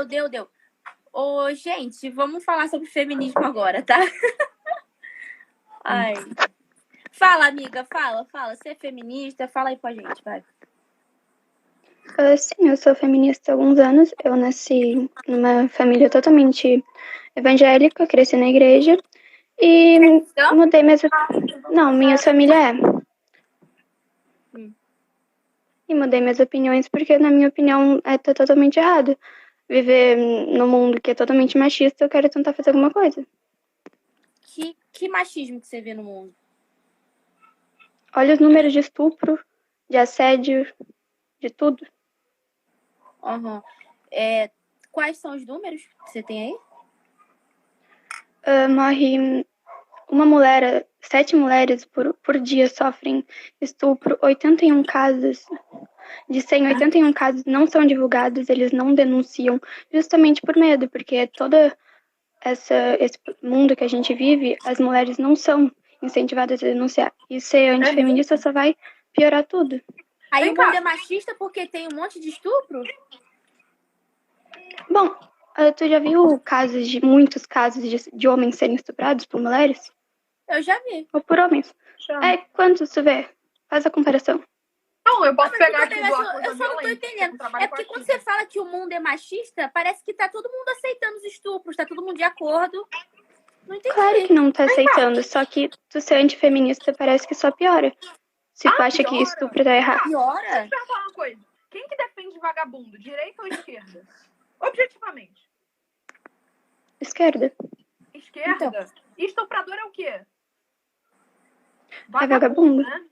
Deu. Ô, gente, vamos falar sobre feminismo agora, tá? Ai. Fala, amiga, fala. Você é feminista? Fala aí com a gente, vai. Sim, eu sou feminista há alguns anos. Eu nasci numa família totalmente evangélica, cresci na igreja e Cristã? mudei minhas... Não, minha família é. E mudei minhas opiniões porque, na minha opinião, tá totalmente errado. Viver num mundo que é totalmente machista, eu quero tentar fazer alguma coisa. Que machismo que você vê no mundo? Olha os números de estupro, de assédio, de tudo. Uhum. Quais são os números que você tem aí? Morre uma mulher, 7 mulheres por dia sofrem estupro, 81 casos. De 100, 81 casos não são divulgados, eles não denunciam, justamente por medo, porque todo esse mundo que a gente vive, as mulheres não são incentivadas a denunciar. E ser antifeminista só vai piorar tudo. Aí o mundo é machista porque tem um monte de estupro? Bom, tu já viu muitos casos de homens serem estuprados por mulheres? Eu já vi. Ou por homens? Quantos tu vê? Faz a comparação. Não, eu posso pegar aqui eu só não tô entendendo. É porque quando você fala que o mundo é machista, parece que tá todo mundo aceitando os estupros, tá todo mundo de acordo. Não entendi. Claro que não tá aceitando, só que tu ser antifeminista parece que só piora. Se tu acha que estupro tá errado. Piora? Deixa eu te falar uma coisa. Quem que defende vagabundo, direita ou esquerda? Objetivamente. Esquerda. Esquerda? Então. Estuprador é o quê? Vagabundo. Né?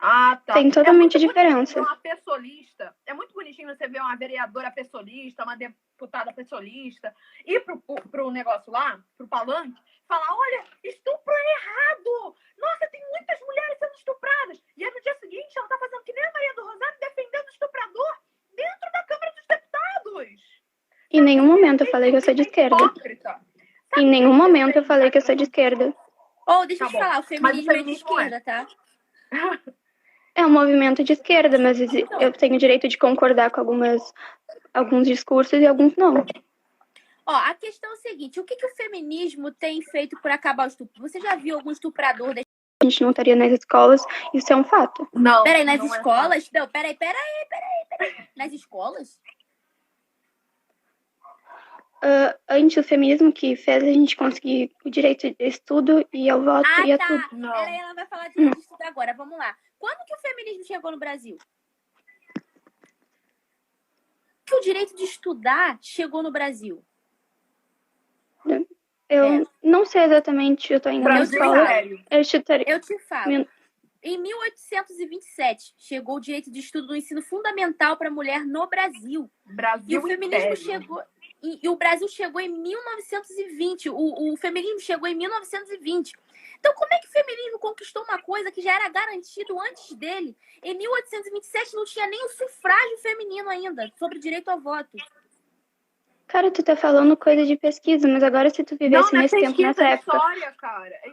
Ah, tá. Tem totalmente diferença. Uma pessoalista. É muito bonitinho você ver uma vereadora pessoalista, uma deputada pessoalista, ir pro negócio lá, pro palanque, falar, olha, estupro é errado! Nossa, tem muitas mulheres sendo estupradas. E aí no dia seguinte ela tá fazendo que nem a Maria do Rosário, defendendo o estuprador dentro da Câmara dos Deputados. Em nenhum momento eu falei que eu sou de esquerda. Em nenhum momento eu falei que eu sou de esquerda. Deixa eu te falar, o feminismo é de esquerda, tá? É um movimento de esquerda, mas eu tenho o direito de concordar com alguns discursos e alguns não. A questão é o seguinte, o que o feminismo tem feito por acabar o estupro? Você já viu algum estuprador? A gente não estaria nas escolas, isso é um fato. Não. Peraí, nas escolas? Não, peraí. Nas escolas? Antes o feminismo que fez a gente conseguir o direito de estudo e ao voto e a tudo. Peraí, ela vai falar de direito de estudo agora, vamos lá. Quando que o feminismo chegou no Brasil? Que o direito de estudar chegou no Brasil? Eu não sei exatamente, eu tô ainda na escola. Eu te falo. Em 1827, chegou o direito de estudo do ensino fundamental para a mulher no Brasil. E o feminismo chegou... E o Brasil chegou em 1920. O feminismo chegou em 1920. Então, como é que o feminismo conquistou uma coisa que já era garantido antes dele? Em 1827 não tinha nem o sufrágio feminino ainda, sobre direito ao voto. Cara, tu tá falando coisa de pesquisa, mas agora se tu vivesse nesse tempo, nessa época... História, cara. É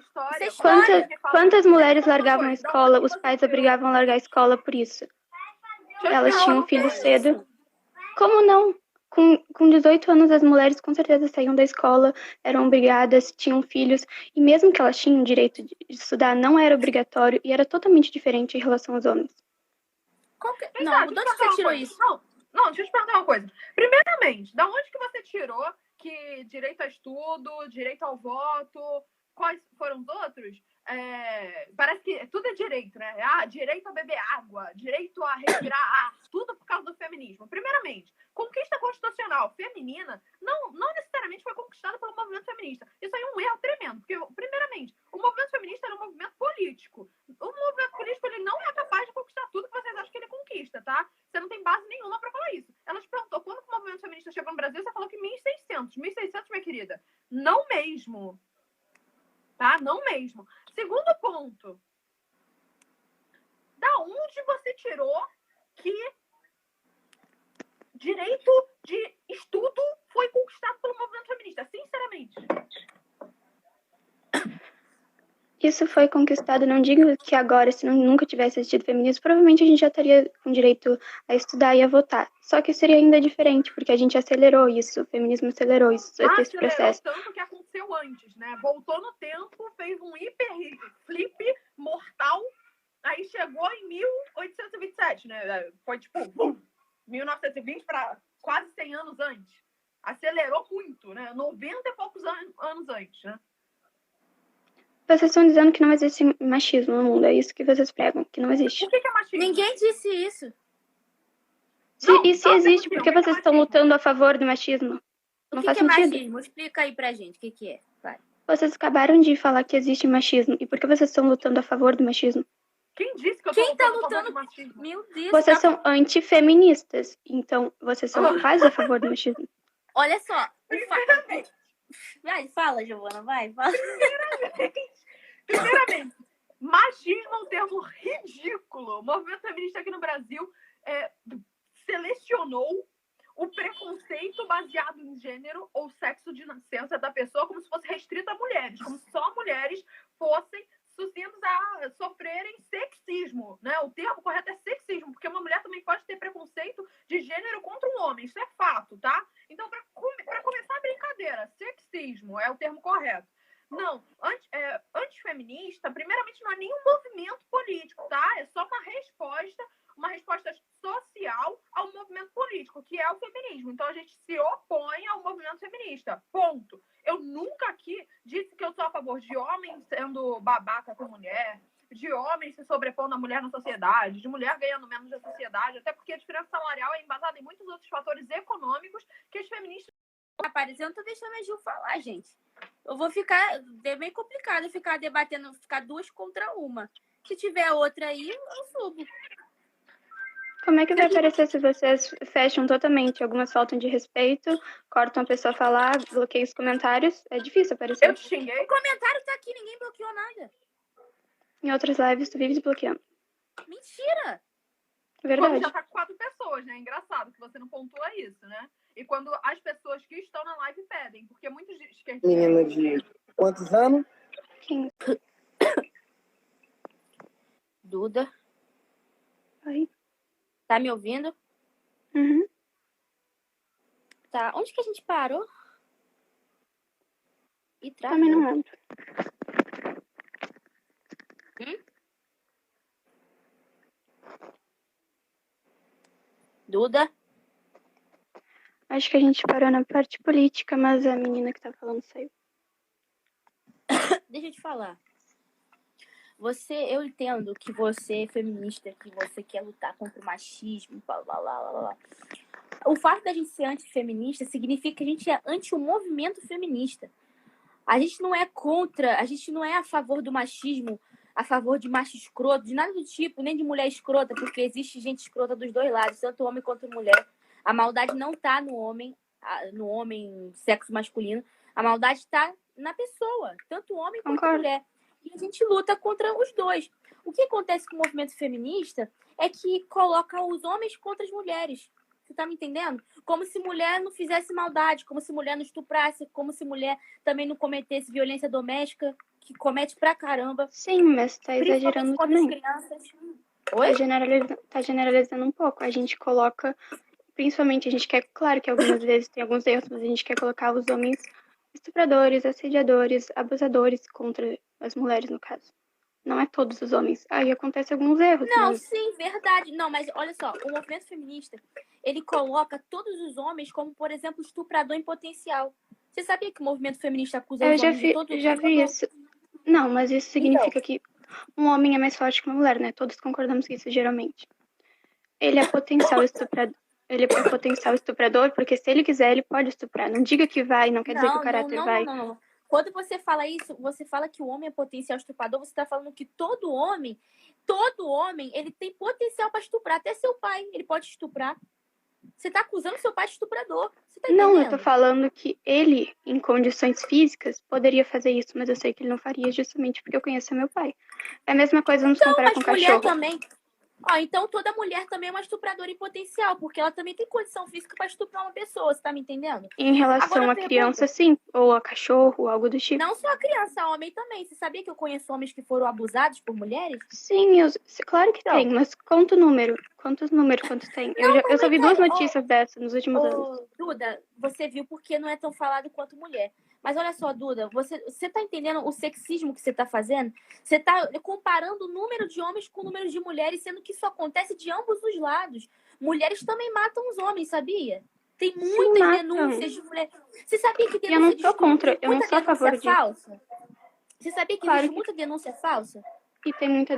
história. Quantas mulheres largavam a escola? Os pais obrigavam a largar a escola por isso. Elas tinham filhos cedo. Como não? Com 18 anos, as mulheres com certeza saíam da escola, eram obrigadas, tinham filhos, e mesmo que elas tinham direito de estudar, não era obrigatório e era totalmente diferente em relação aos homens. Não, de onde você tirou isso? Não, deixa eu te perguntar uma coisa. Primeiramente, da onde que você tirou que direito a estudo, direito ao voto, quais foram os outros? Parece que tudo é direito, né? Direito a beber água, direito a respirar ar, tudo por causa do feminismo. Primeiramente, conquista constitucional feminina não necessariamente foi conquistada pelo movimento feminista. Isso aí é um erro tremendo, porque, primeiramente, o movimento feminista era um movimento político. O movimento político ele não é capaz de conquistar tudo que vocês acham que ele conquista, tá? Você não tem base nenhuma para falar isso. Ela te perguntou quando que o movimento feminista chegou no Brasil, você falou que 1600. 1600, minha querida. Não mesmo. Tá? Não mesmo. Segundo ponto. Da onde você tirou que direito de estudo foi conquistado pelo movimento feminista? Sinceramente. Isso foi conquistado, não digo que agora, se nunca tivesse existido feminismo, provavelmente a gente já estaria com direito a estudar e a votar. Só que seria ainda diferente, porque a gente acelerou isso, o feminismo acelerou isso, esse processo. Tanto que aconteceu antes, né? Voltou no tempo, fez um hiper flip mortal, aí chegou em 1827, né? Foi tipo, 1920 para quase 100 anos antes. Acelerou muito, né? 90 e poucos anos antes, né? Vocês estão dizendo que não existe machismo no mundo, é isso que vocês pregam, que não existe. O que é machismo? Ninguém disse isso. Se existe, por que vocês estão lutando a favor do machismo? Não faz sentido. O que é machismo? Explica aí pra gente, o que é? Vai. Vocês acabaram de falar que existe machismo, e por que vocês estão lutando a favor do machismo? Quem disse que eu tô lutando a favor do machismo? Meu Deus. Vocês são antifeministas, então vocês são quase a favor do machismo. Olha só. Vai, fala, Giovana, vai. Fala. Primeiramente, machismo é um termo ridículo. O movimento feminista aqui no Brasil selecionou o preconceito baseado em gênero ou sexo de nascença da pessoa como se fosse restrito a mulheres, como se só mulheres fossem sucintos a sofrerem sexismo, né? O termo correto é sexismo, porque uma mulher também pode ter preconceito de gênero contra um homem, isso é fato, tá? Então, para começar a brincadeira, sexismo é o termo correto. Não, antifeminista, primeiramente, não é nenhum movimento político, tá? É só uma resposta social ao movimento político, que é o feminismo. Então, a gente se opõe ao movimento feminista. Ponto. Eu nunca aqui disse que eu sou a favor de homens sendo babaca com mulher, de homens se sobrepondo à mulher na sociedade, de mulher ganhando menos da sociedade, até porque a diferença salarial é embasada em muitos outros fatores econômicos que as feministas... Rapaz, eu não tô deixando a Gil falar, gente. Eu vou ficar... É bem complicado ficar debatendo, ficar duas contra uma. Se tiver outra aí, eu subo. Como é que vai aparecer se vocês fecham totalmente? Algumas faltam de respeito, cortam a pessoa falar, bloqueiam os comentários. É difícil aparecer. Eu te xinguei. O comentário tá aqui, ninguém bloqueou nada. Em outras lives, tu vive desbloqueando. Mentira! Verdade. Quando já tá com 4 pessoas, né? Engraçado que você não pontua isso, né? E quando as pessoas que estão na live pedem, porque muitos esquerdistas... Menina de quantos anos? 15. Duda. Oi. Tá me ouvindo? Uhum. Tá. Onde que a gente parou? E travou. Também não lembro. Duda? Acho que a gente parou na parte política, mas a menina que tá falando saiu. Deixa eu te falar. Eu entendo que você é feminista, que você quer lutar contra o machismo, blá, blá, blá, blá. O fato da gente ser antifeminista significa que a gente é anti o movimento feminista. A gente não é contra, a gente não é a favor do machismo, a favor de macho escroto, de nada do tipo, nem de mulher escrota, porque existe gente escrota dos dois lados, tanto homem quanto mulher. A maldade não tá no homem sexo masculino, a maldade tá na pessoa, tanto homem quanto mulher. E a gente luta contra os dois. O que acontece com o movimento feminista é que coloca os homens contra as mulheres. Você tá me entendendo? Como se mulher não fizesse maldade, como se mulher não estuprasse, como se mulher também não cometesse violência doméstica, que comete pra caramba. Sim, mas tá exagerando também. Crianças. Oi? Tá generalizando um pouco. A gente coloca, principalmente, a gente quer, claro que algumas vezes tem alguns erros, mas a gente quer colocar os homens estupradores, assediadores, abusadores contra as mulheres, no caso. Não é todos os homens. Aí acontece alguns erros. Não, sim, verdade. Não, mas olha só, o movimento feminista, ele coloca todos os homens como, por exemplo, estuprador em potencial. Você sabia que o movimento feminista acusa os homens de todo Eu já vi isso. Não, mas isso significa que um homem é mais forte que uma mulher, né? Todos concordamos com isso, geralmente. Ele é potencial estuprador. Ele é potencial estuprador, porque se ele quiser, ele pode estuprar. Não diga que vai, não quer dizer que o caráter vai. Não. Quando você fala isso, você fala que o homem é potencial estuprador, você está falando que todo homem, ele tem potencial para estuprar. Até seu pai, ele pode estuprar. Você tá acusando seu pai de estuprador. Você tá entendendo? Não, eu tô falando que ele, em condições físicas, poderia fazer isso, mas eu sei que ele não faria justamente porque eu conheço meu pai. É a mesma coisa nos comparar com cachorro. Mulher também. Ó, então toda mulher também é uma estupradora em potencial, porque ela também tem condição física para estuprar uma pessoa, você tá me entendendo? Em relação Agora, a criança, sim. Ou a cachorro, algo do tipo. não só a criança, a homem também. Você sabia que eu conheço homens que foram abusados por mulheres? Sim, claro que Então. tem, mas conta o número. Quantos tem? Eu só vi duas notícias dessas nos últimos anos. Duda, você viu porque não é tão falado quanto mulher. Mas olha só, Duda, você tá entendendo o sexismo que você tá fazendo? Você tá comparando o número de homens com o número de mulheres, sendo que isso acontece de ambos os lados. Mulheres também matam os homens, sabia? Tem muitas denúncias de mulheres. Você sabia que denúncia eu não sou contra, eu não sou a favor disso. Falsa? Você sabia que existe muita denúncia falsa? E tem muita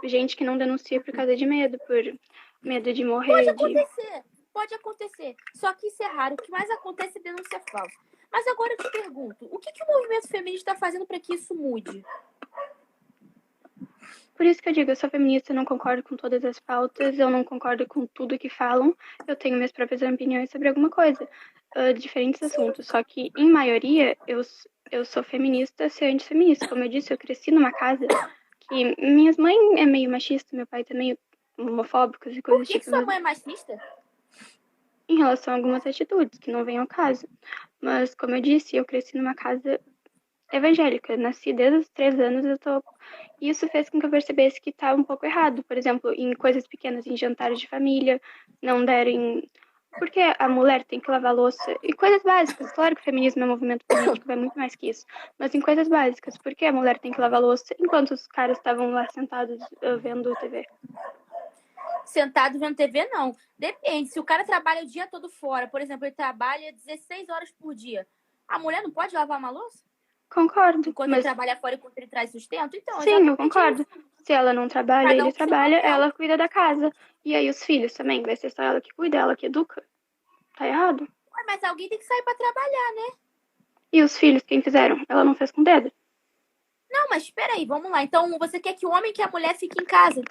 gente que não denuncia por causa de medo, por medo de morrer. Pode acontecer. Só que isso é raro. O que mais acontece é denúncia falsa. Mas agora eu te pergunto, o que o movimento feminista está fazendo para que isso mude? Por isso que eu digo, eu sou feminista, eu não concordo com todas as pautas, eu não concordo com tudo que falam, eu tenho minhas próprias opiniões sobre alguma coisa, diferentes assuntos. Só que, em maioria, eu sou feminista, ser antifeminista. Como eu disse, eu cresci numa casa que minhas mães é meio machista, meu pai também homofóbico e coisas do tipo. Por que sua mãe é machista? Em relação a algumas atitudes que não vêm ao caso. Mas, como eu disse, eu cresci numa casa evangélica. Eu nasci desde os 3 anos, Isso fez com que eu percebesse que tá um pouco errado. Por exemplo, em coisas pequenas, em jantares de família, não derem... Porque a mulher tem que lavar louça? E coisas básicas. Claro que o feminismo é um movimento político, vai muito mais que isso. Mas em coisas básicas. Por que a mulher tem que lavar louça enquanto os caras estavam lá sentados vendo TV? Sentado vendo TV, não. Depende. Se o cara trabalha o dia todo fora, por exemplo, ele trabalha 16 horas por dia, a mulher não pode lavar uma louça? Concordo. Enquanto ele trabalha fora e enquanto ele traz sustento? Então, sim, eu concordo. Isso. Se ela não trabalha, ele trabalha, ela cuida da casa. E aí os filhos também, vai ser só ela que cuida, ela que educa. Tá errado. Ué, mas alguém tem que sair pra trabalhar, né? E os filhos, quem fizeram? Ela não fez com o dedo. Não, mas espera aí, vamos lá. Então, você quer que o homem e que a mulher fiquem em casa?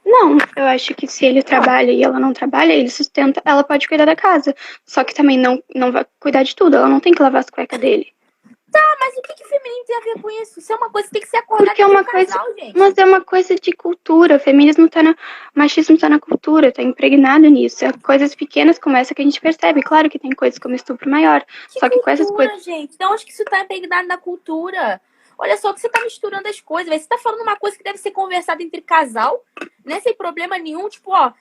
Não, eu acho que se ele trabalha e ela não trabalha, ele sustenta, ela pode cuidar da casa. Só que também não vai cuidar de tudo, ela não tem que lavar as cuecas dele. Tá, mas o que feminino tem a ver com isso? Isso é uma coisa que tem que ser acordada porque é uma coisa, casal, gente. Mas é uma coisa de cultura. O feminismo machismo tá na cultura, tá impregnado nisso. É coisas pequenas como essa que a gente percebe. Claro que tem coisas como estupro maior. Só que cultura, com essas coisas. Gente, de onde que isso tá impregnado na cultura? Olha só que você tá misturando as coisas, véio. Você tá falando uma coisa que deve ser conversada entre casal, né? Sem problema nenhum. Tipo, ó,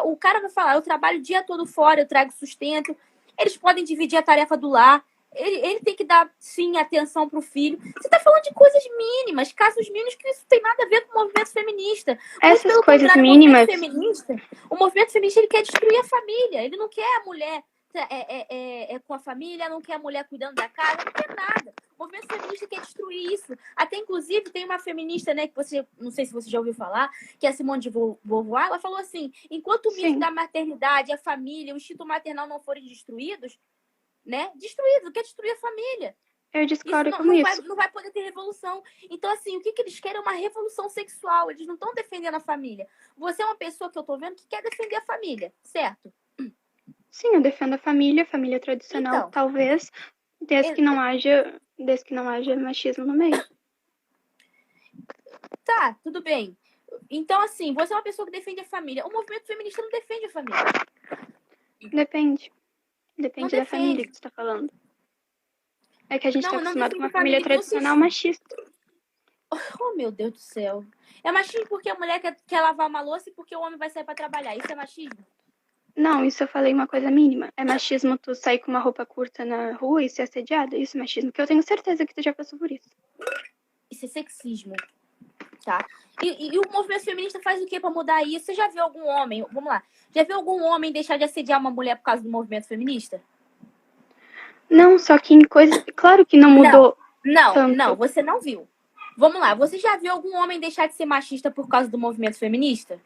o cara vai falar, eu trabalho o dia todo fora, eu trago sustento. Eles podem dividir a tarefa do lar. Ele tem que dar, sim, atenção pro filho. Você tá falando de coisas mínimas, casos mínimos que isso tem nada a ver com o movimento feminista. Essas coisas mínimas... O movimento feminista, ele quer destruir a família. Ele não quer a mulher com a família, não quer a mulher cuidando da casa, não quer nada. O movimento feminista quer destruir isso. Até, inclusive, tem uma feminista, né, que você, não sei se você já ouviu falar, que é a Simone de Beauvoir, ela falou assim, enquanto o mito da maternidade, a família, o instinto maternal não forem destruídos, né? Destruído, quer destruir a família. Eu discordo com isso. Não vai poder ter revolução. Então, assim, o que eles querem é uma revolução sexual. Eles não estão defendendo a família. Você é uma pessoa que eu tô vendo que quer defender a família, certo? Sim, eu defendo a família tradicional, então, talvez, desde que não haja machismo no meio. Tá, tudo bem. Então, assim, você é uma pessoa que defende a família. O movimento feminista não defende a família. Depende da família que você tá falando. É que a gente tá acostumado com uma família tradicional machista. Oh, meu Deus do céu. É machismo porque a mulher quer lavar uma louça e porque o homem vai sair pra trabalhar. Isso é machismo? Não, isso eu falei uma coisa mínima. É machismo tu sair com uma roupa curta na rua e ser assediada? Isso é machismo, que eu tenho certeza que tu já passou por isso. Isso é sexismo, tá? E o movimento feminista faz o quê pra mudar isso? Você já viu algum homem, vamos lá, já viu algum homem deixar de assediar uma mulher por causa do movimento feminista? Não, só que em coisas... Claro que não mudou tanto. Não, você não viu. Vamos lá, você já viu algum homem deixar de ser machista por causa do movimento feminista?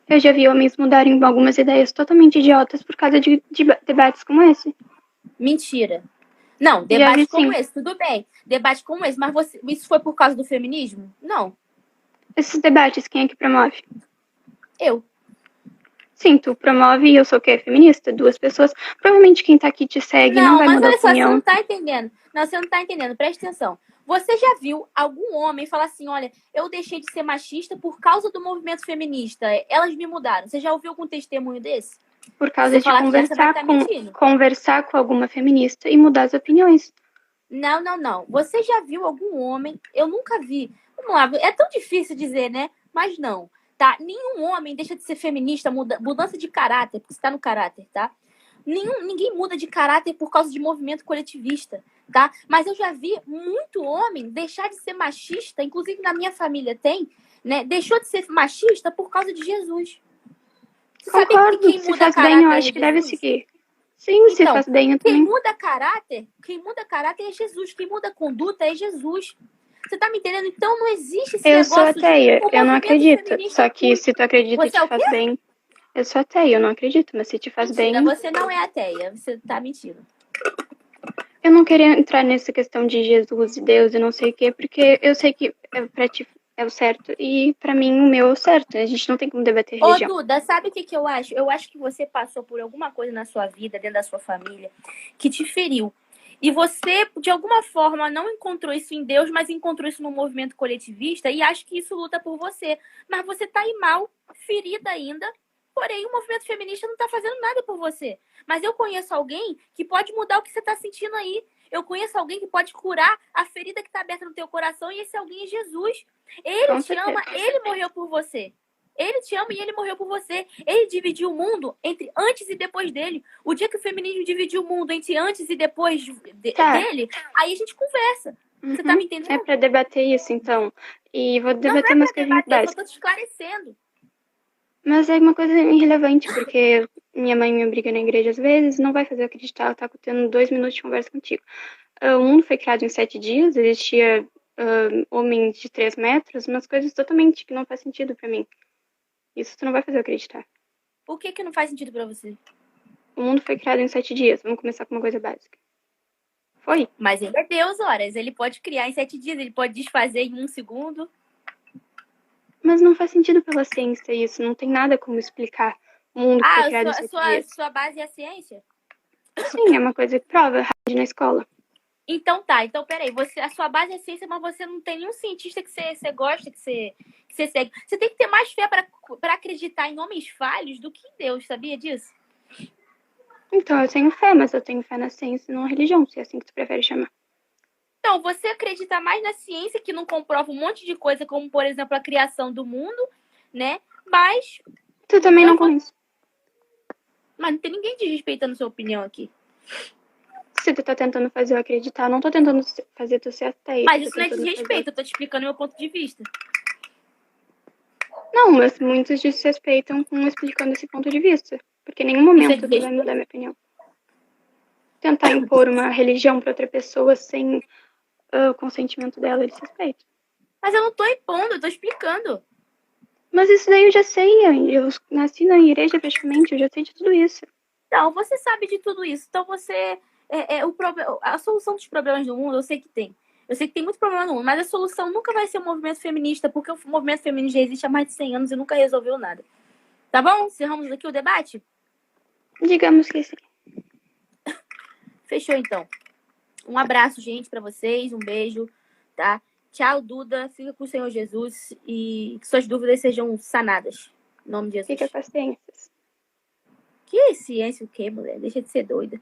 Eu já vi homens mudarem algumas ideias totalmente idiotas por causa de debates como esse. Mentira. Não, debate como esse, tudo bem. Debate como esse, mas isso foi por causa do feminismo? Não. Esses debates, quem é que promove? Eu. Sim, tu promove e eu sou o quê? Feminista? 2 pessoas. Provavelmente quem tá aqui te segue, não vai mudar a opinião. Não, mas olha só, você não tá entendendo. Não, você não tá entendendo. Presta atenção. Você já viu algum homem falar assim, olha, eu deixei de ser machista por causa do movimento feminista, elas me mudaram. Você já ouviu algum testemunho desse? Por causa de conversar com alguma feminista e mudar as opiniões. Não. Você já viu algum homem? Eu nunca vi. Vamos lá, é tão difícil dizer, né? Mas não, tá? Nenhum homem deixa de ser feminista, mudança de caráter, porque está no caráter, tá? Ninguém muda de caráter por causa de movimento coletivista, tá? Mas eu já vi muito homem deixar de ser machista, inclusive na minha família tem, né? Deixou de ser machista por causa de Jesus. Você concordo, sabe que se faz bem, eu acho que deve seguir. Sim, então, se faz bem, eu também. Quem muda caráter é Jesus. Quem muda conduta é Jesus. Você tá me entendendo? Então não existe esse negócio. Eu sou ateia, eu não acredito. Só que se tu acredita e te faz bem. Eu sou ateia, eu não acredito, mas se te faz Mentira, bem. Você não é ateia, você tá mentindo. Eu não queria entrar nessa questão de Jesus e Deus e não sei o quê, porque eu sei que pra ti é o certo e pra mim o meu é o certo. A gente não tem como debater religião. Ô, Duda, sabe o que eu acho? Eu acho que você passou por alguma coisa na sua vida, dentro da sua família, que te feriu. E você, de alguma forma, não encontrou isso em Deus, mas encontrou isso no movimento coletivista e acha que isso luta por você. Mas você tá aí mal, ferida ainda, porém o movimento feminista não tá fazendo nada por você. Mas eu conheço alguém que pode mudar o que você tá sentindo aí. Eu conheço alguém que pode curar a ferida que tá aberta no teu coração e esse alguém é Jesus. Ele te ama, ele morreu por você. Ele te ama e ele morreu por você. Ele dividiu o mundo entre antes e depois dele. O dia que o feminismo dividiu o mundo entre antes e depois dele, aí a gente conversa. Você tá me entendendo? É pra debater isso, então. E vou debater umas coisinhas básicas. Eu tô te esclarecendo. Mas é uma coisa irrelevante, porque minha mãe me obriga na igreja às vezes, não vai fazer eu acreditar, ela tá tendo 2 minutos de conversa contigo. O mundo foi criado em 7 dias, existia homens de 3 metros, umas coisas totalmente que não faz sentido pra mim. Isso tu não vai fazer eu acreditar. O que não faz sentido pra você? O mundo foi criado em 7 dias, vamos começar com uma coisa básica. Foi. Mas ele é Deus, horas. Ele pode criar em 7 dias, ele pode desfazer em 1 segundo. Mas não faz sentido pela ciência isso, não tem nada como explicar o mundo que foi criado em 7 dias. Sua base é a ciência? Sim, é uma coisa que prova, na escola. Então tá, então peraí, a sua base é ciência, mas você não tem nenhum cientista que você gosta, que você segue. Você tem que ter mais fé para acreditar em homens falhos do que em Deus, sabia disso? Então, eu tenho fé, mas eu tenho fé na ciência e não na religião, se é assim que tu prefere chamar. Então, você acredita mais na ciência, que não comprova um monte de coisa, como, por exemplo, a criação do mundo, né? Mas... Tu também não conhece. Mas não tem ninguém desrespeitando sua opinião aqui. Se tu tá tentando fazer eu acreditar, eu não tô tentando fazer tu ser ateia. Mas isso não é desrespeito, eu tô te explicando o meu ponto de vista. Não, mas muitos desrespeitam explicando esse ponto de vista. Porque em nenhum momento tu vai mudar minha opinião. Tentar impor uma religião pra outra pessoa sem o consentimento dela é desrespeito. Mas eu não tô impondo, eu tô explicando. Mas isso daí eu já sei, eu nasci na igreja praticamente, eu já sei de tudo isso. Não, você sabe de tudo isso, então você... a solução dos problemas do mundo, eu sei que tem. Eu sei que tem muito problema no mundo, mas a solução nunca vai ser o movimento feminista, porque o movimento feminista já existe há mais de 100 anos e nunca resolveu nada. Tá bom? Encerramos aqui o debate? Digamos que sim. Fechou, então. Um abraço, gente, pra vocês. Um beijo, tá? Tchau, Duda. Fica com o Senhor Jesus e que suas dúvidas sejam sanadas. Em nome de Jesus. Fica com as ciências. Que ciência o quê, mulher? Deixa de ser doida.